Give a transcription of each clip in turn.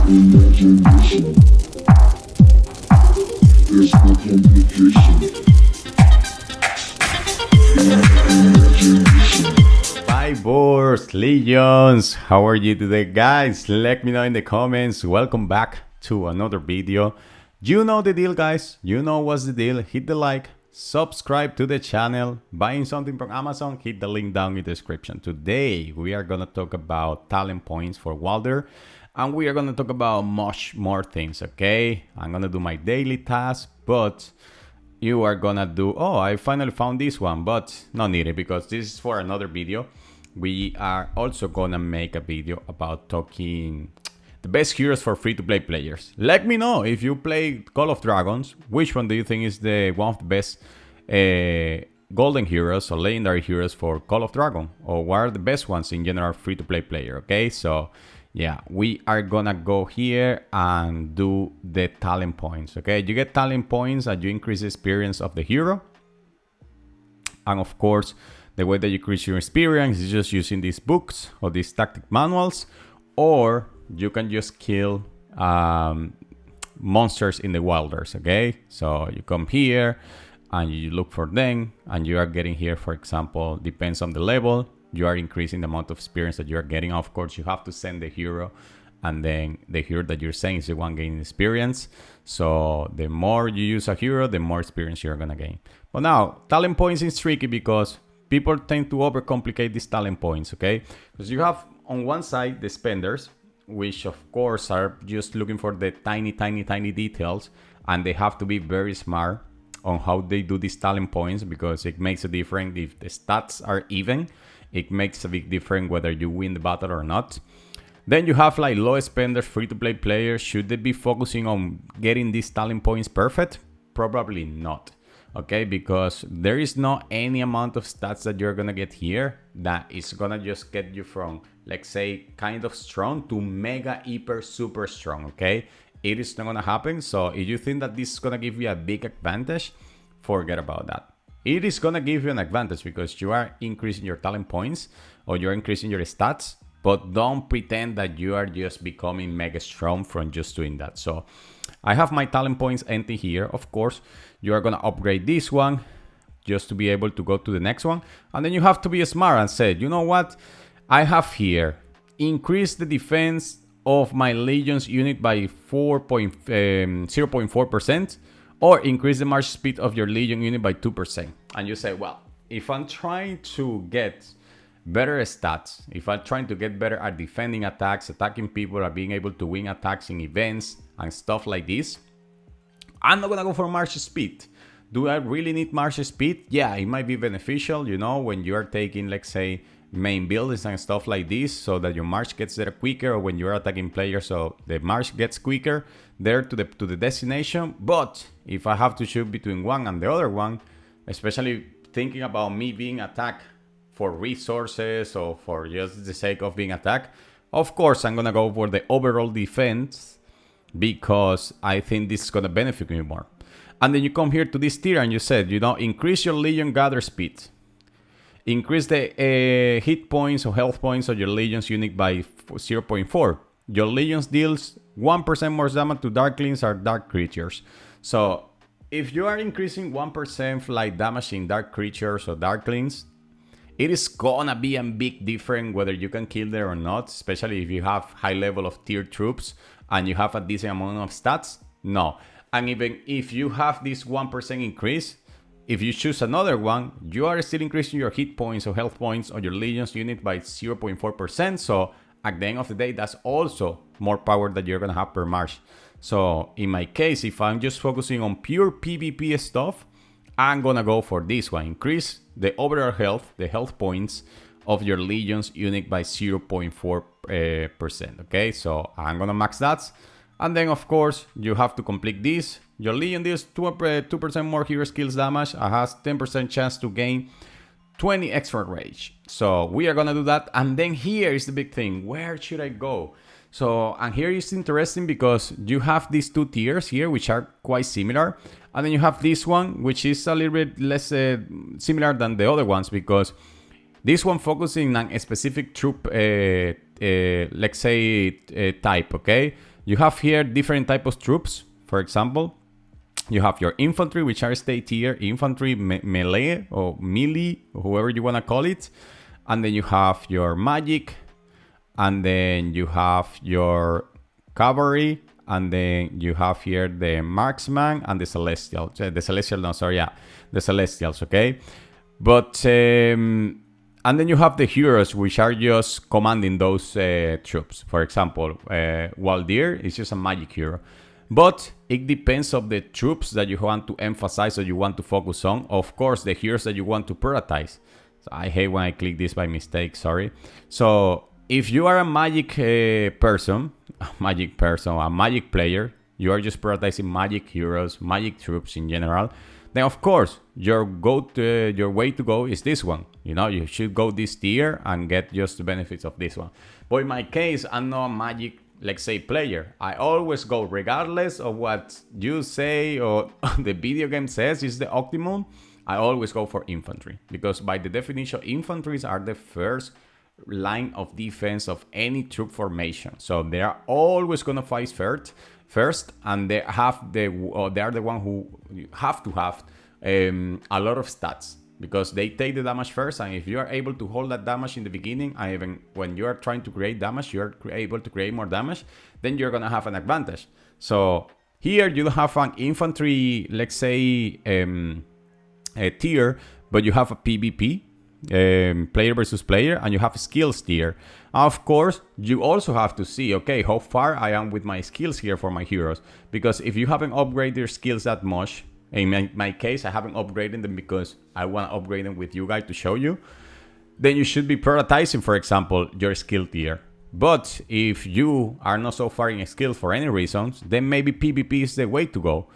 Imagination. There's no complication. Imagination. Fibers, Legions, how are you today, guys? Let me know in the comments. Welcome back to another video. You know the deal, guys. You know what's the deal. Hit the like, subscribe to the channel. Buying something from Amazon, hit the link down in the description. Today, we are going to talk about talent points for Waldyr. And we are going to talk about much more things, okay? I'm going to do my daily task, but you are going to do... Oh, I finally found this one, but not needed because this is for another video. We are also going to make a video about talking the best heroes for free-to-play players. Let me know if you play Call of Dragons. Which one do you think is the one of the best golden heroes or legendary heroes for Call of Dragon? Or what are the best ones in general free-to-play player, okay? So... yeah, we are gonna go here and do the talent points, okay? You get talent points and you increase the experience of the hero. And of course, the way that you increase your experience is just using these books or these tactic manuals, or you can just kill monsters in the Wilders, okay? So you come here and you look for them and you are getting here, for example, depends on the level, you are increasing the amount of experience that you are getting. Of course, you have to send the hero, and then the hero that you're saying is the one gaining experience. So the more you use a hero, the more experience you're gonna gain. But now, talent points is tricky because people tend to overcomplicate these talent points, okay? Because you have on one side the spenders, which of course are just looking for the tiny details, and they have to be very smart on how they do these talent points because it makes a difference if the stats are even. It makes a big difference whether you win the battle or not. Then you have like low spenders, free-to-play players. Should they be focusing on getting these talent points perfect? Probably not, okay? Because there is not any amount of stats that you're gonna get here that is gonna just get you from, let's say, kind of strong to mega, hyper, super strong, okay? It is not gonna happen. So if you think that this is gonna give you a big advantage, forget about that. It is gonna give you an advantage because you are increasing your talent points or you're increasing your stats, but don't pretend that you are just becoming mega strong from just doing that. So I have my talent points empty here. Of course, you are gonna upgrade this one just to be able to go to the next one. And then you have to be smart and say, you know what? I have here, increase the defense of my Legion's unit by 0.4%. Or increase the march speed of your Legion unit by 2%. And you say, well, if I'm trying to get better stats, if I'm trying to get better at defending attacks, attacking people, or being able to win attacks in events and stuff like this, I'm not gonna go for march speed. Do I really need march speed? Yeah, it might be beneficial, you know, when you are taking, let's say, main builds and stuff like this, so that your march gets there quicker, or when you're attacking players, so the march gets quicker there to the destination. But if I have to choose between one and the other one, especially thinking about me being attacked for resources or for just the sake of being attacked, of course I'm gonna go for the overall defense because I think this is gonna benefit me more. And then you come here to this tier and you said, you know, increase your Legion gather speed. Increase the hit points or health points of your Legion's unit by 0.4. Your Legion's deals 1% more damage to Darklings or Dark Creatures. So if you are increasing 1% flight damage in Dark Creatures or Darklings, it is gonna be a big difference whether you can kill them or not, especially if you have high level of tier troops and you have a decent amount of stats. No. And even if you have this 1% increase, if you choose another one, you are still increasing your hit points or health points on your Legion's unit by 0.4%. So at the end of the day, that's also more power that you're gonna have per march. So in my case, if I'm just focusing on pure PvP stuff, I'm gonna go for this one. Increase the overall health, the health points of your Legion's unit by 0.4%. Okay, so I'm gonna max that. And then of course, you have to complete this. Your Legion deals 2% more hero skills damage and has 10% chance to gain 20 extra rage. So we are gonna do that. And then here is the big thing. Where should I go? So, and here is interesting because you have these two tiers here, which are quite similar. And then you have this one, which is a little bit less similar than the other ones, because this one focusing on a specific troop, let's say, type, okay? You have here different types of troops. For example, you have your infantry, which are state tier, infantry, melee, or melee, or whoever you want to call it. And then you have your magic, and then you have your cavalry, and then you have here the marksman and the celestial. The celestials, okay? But, and then you have the heroes, which are just commanding those troops. For example, Waldyr is just a magic hero. But it depends on the troops that you want to emphasize or you want to focus on. Of course, the heroes that you want to prioritize. So I hate when I click this by mistake, sorry. So if you are a magic person, a magic player, you are just prioritizing magic heroes, magic troops in general, then of course your way to go is this one. You know, you should go this tier and get just the benefits of this one. But in my case, I'm not a magic, let's say, player. I always go, regardless of what you say or the video game says is the optimum, I always go for infantry, because by the definition, infantries are the first line of defense of any troop formation. So they are always gonna fight first, and they are the one who have to have a lot of stats, because they take the damage first, and if you are able to hold that damage in the beginning, and even when you are trying to create damage, you're able to create more damage, then you're gonna have an advantage. So here you don't have an infantry, let's say, a tier, but you have a PvP, player versus player, and you have a skills tier. Of course, you also have to see, okay, how far I am with my skills here for my heroes, because if you haven't upgraded your skills that much, in my case, I haven't upgraded them because I want to upgrade them with you guys to show you, then you should be prioritizing, for example, your skill tier. But if you are not so far in skills for any reasons, then maybe PvP is the way to go.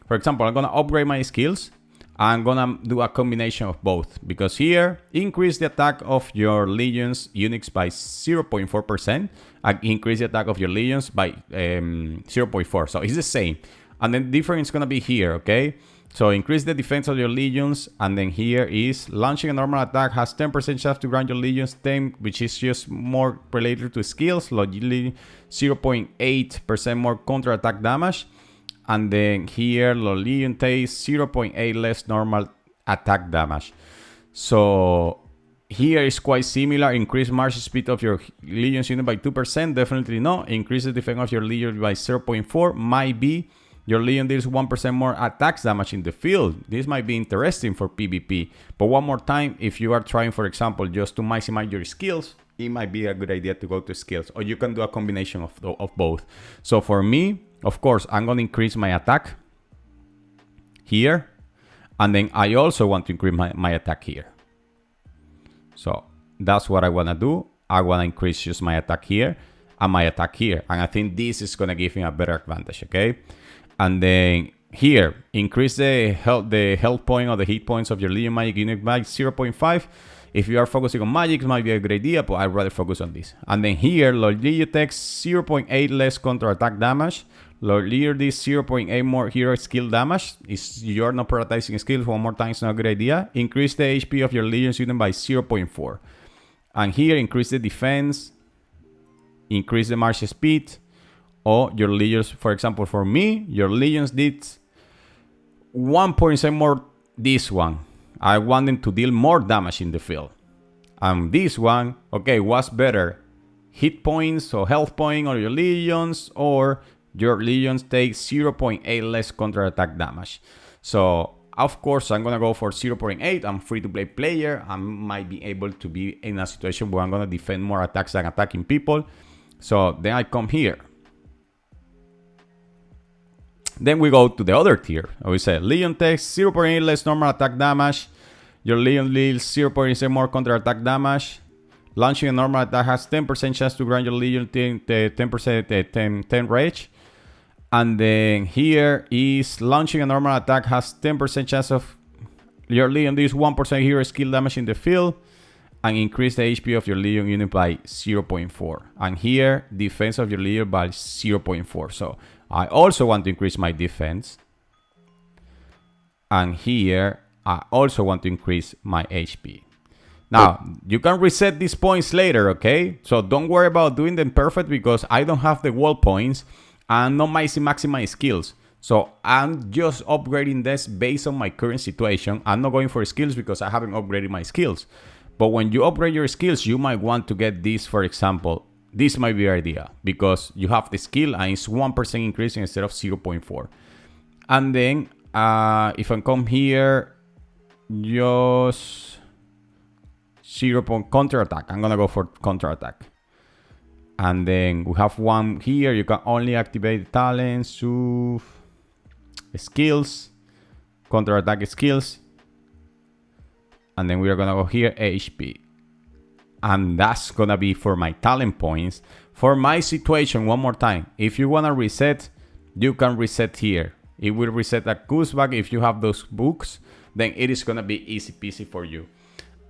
For example, I'm going to upgrade my skills. I'm gonna do a combination of both, because here, increase the attack of your legions units by 0.4%, and increase the attack of your legions by 0.4, so it's the same. And then the difference is gonna be here, okay? So increase the defense of your legions, and then here is launching a normal attack has 10% chance to grant your legions 10, which is just more related to skills, logically 0.8% more counter attack damage. And then here, the legion takes 0.8 less normal attack damage. So here is quite similar. Increase march speed of your legions unit by 2%. Definitely no. Increase the defense of your legion by 0.4. Might be your legion deals 1% more attacks damage in the field. This might be interesting for PvP. But one more time, if you are trying, for example, just to maximize your skills, it might be a good idea to go to skills. Or you can do a combination of both. So for me, of course, I'm going to increase my attack here. And then I also want to increase my attack here. So that's what I want to do. I want to increase just my attack here and my attack here. And I think this is going to give me a better advantage, okay? And then here, increase the health point or the hit points of your Legion Magic unit by 0.5. If you are focusing on magic, it might be a good idea, but I'd rather focus on this. And then here, Lord Legion takes 0.8 less counter attack damage. Lord Leader this 0.8 more hero skill damage. You're not prioritizing skills, one more time, it's not a good idea. Increase the HP of your Legion's unit by 0.4. And here, increase the defense, increase the march speed, or your Legions, for example, for me, your Legions did 1.7 more this one. I want them to deal more damage in the field. And this one, okay, what's better? Hit points or health point on your Legions, or your Legions take 0.8 less counter attack damage. So, of course, I'm gonna go for 0.8. I'm free to play player. I might be able to be in a situation where I'm gonna defend more attacks than attacking people. So then I come here. Then we go to the other tier. We say Legion takes 0.8 less normal attack damage. Your Legion deals 0.7 more counter attack damage. Launching a normal attack has 10% chance to grant your Legion 10% rage. And then here is launching a normal attack has 10% chance of your Legion deals 1% hero skill damage in the field. And increase the HP of your Legion unit by 0.4. And here, defense of your Legion by 0.4. So I also want to increase my defense. And here, I also want to increase my HP. Now, you can reset these points later, okay? So don't worry about doing them perfect because I don't have the wall points. I'm not maximizing my skills. So I'm just upgrading this based on my current situation. I'm not going for skills because I haven't upgraded my skills. But when you upgrade your skills, you might want to get this, for example. This might be your idea because you have the skill and it's 1% increase instead of 0.4. And then if I come here, just 0. Counter attack. I'm gonna go for counter attack. And then we have one here. You can only activate talents to skills, counter attack skills. And then we are gonna go here, HP. And that's gonna be for my talent points. For my situation, one more time. If you wanna reset, you can reset here. It will reset a Kuzbak. If you have those books, then it is gonna be easy peasy for you.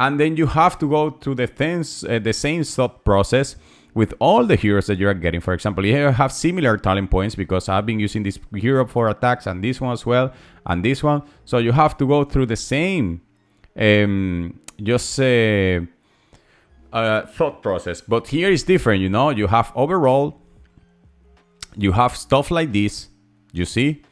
And then you have to go through the same thought process with all the heroes that you are getting. For example, here I have similar talent points because I've been using this hero for attacks and this one as well, and this one. So you have to go through the same thought process. But here is different, you know. You have overall, you have stuff like this, you see,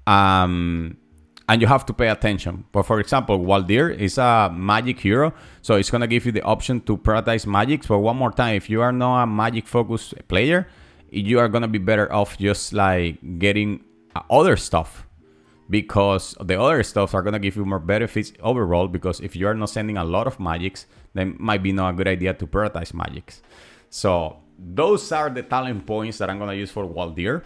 and you have to pay attention. But for example, Waldyr is a magic hero, so it's gonna give you the option to prioritize magics. But one more time, if you are not a magic focused player, you are gonna be better off just like getting other stuff, because the other stuff are gonna give you more benefits overall. Because if you are not sending a lot of magics, then it might be not a good idea to prioritize magics. So those are the talent points that I'm gonna use for Waldyr.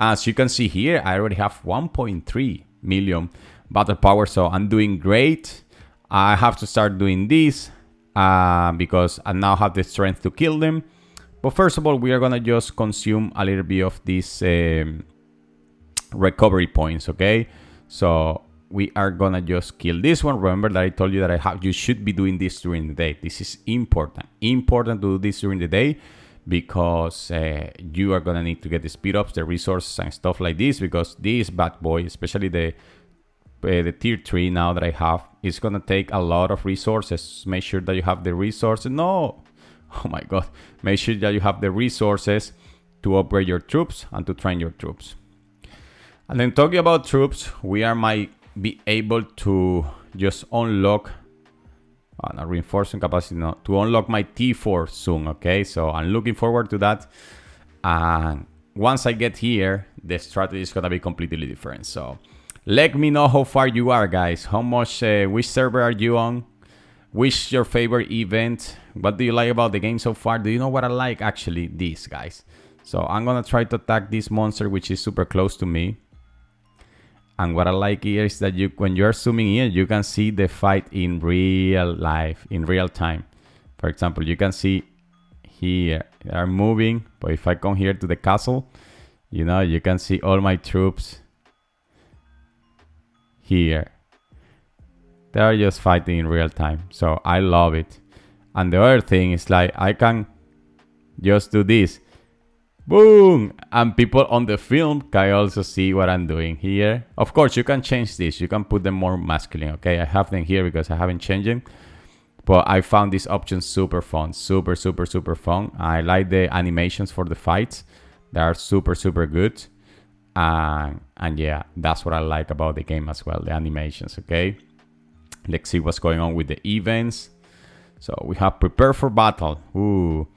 As you can see here, I already have 1.3 million battle power, so I'm doing great. I have to start doing this because I now have the strength to kill them. But first of all, we are gonna just consume a little bit of these recovery points, okay? So we are gonna just kill this one. Remember that I told you that you should be doing this during the day. This is important to do this during the day, because you are gonna need to get the speed ups, the resources and stuff like this, because this bad boy, especially the tier 3 now that I have, is gonna take a lot of resources. Make sure that you have the resources. No, oh my god, make sure that you have the resources to upgrade your troops and to train your troops. And then talking about troops, we might be able to just unlock reinforcing capacity, no, to unlock my T4 soon, okay? So I'm looking forward to that. And once I get here, the strategy is gonna be completely different. So let me know how far you are, guys. How much, which server are you on? Which your favorite event? What do you like about the game so far? Do you know what I like? Actually, this, guys. So I'm gonna try to attack this monster, which is super close to me. And what I like here is that when you're zooming in, you can see the fight in real life, in real time. For example, you can see here, they are moving. But if I come here to the castle, you know, you can see all my troops here. They are just fighting in real time. So I love it. And the other thing is like, I can just do this. Boom! And people on the film can also see what I'm doing here. Of course, you can change this. You can put them more masculine, okay? I have them here because I haven't changed them. But I found this option super fun. Super, super, super fun. I like the animations for the fights. They are super, super good. And yeah, that's what I like about the game as well. The animations, okay? Let's see what's going on with the events. So we have prepare for battle. Ooh.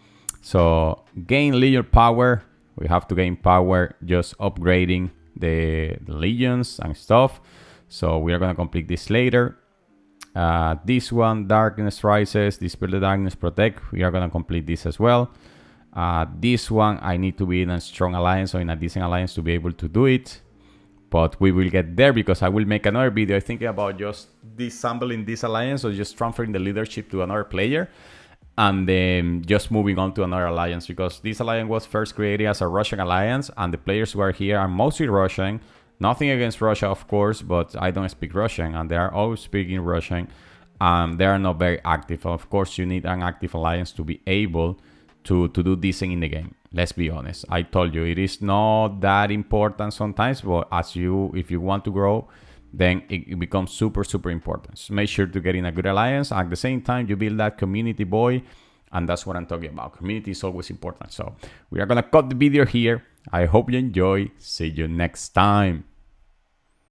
So gain legion power. We have to gain power just upgrading the legions and stuff. So we are going to complete this later. This one, darkness rises, dispel the darkness, protect. We are going to complete this as well. This one, I need to be in a strong alliance or in a decent alliance to be able to do it. But we will get there because I will make another video thinking about just disassembling this alliance or just transferring the leadership to another player. And then just moving on to another alliance, because this alliance was first created as a Russian alliance and the players who are here are mostly Russian. Nothing against Russia, of course, but I don't speak Russian and they are all speaking Russian. They are not very active. Of course, you need an active alliance to be able to do decent in the game. Let's be honest. I told you, it is not that important sometimes, but if you want to grow, then it becomes super, super important. So make sure to get in a good alliance. At the same time, you build that community, boy. And that's what I'm talking about. Community is always important. So we are going to cut the video here. I hope you enjoy. See you next time.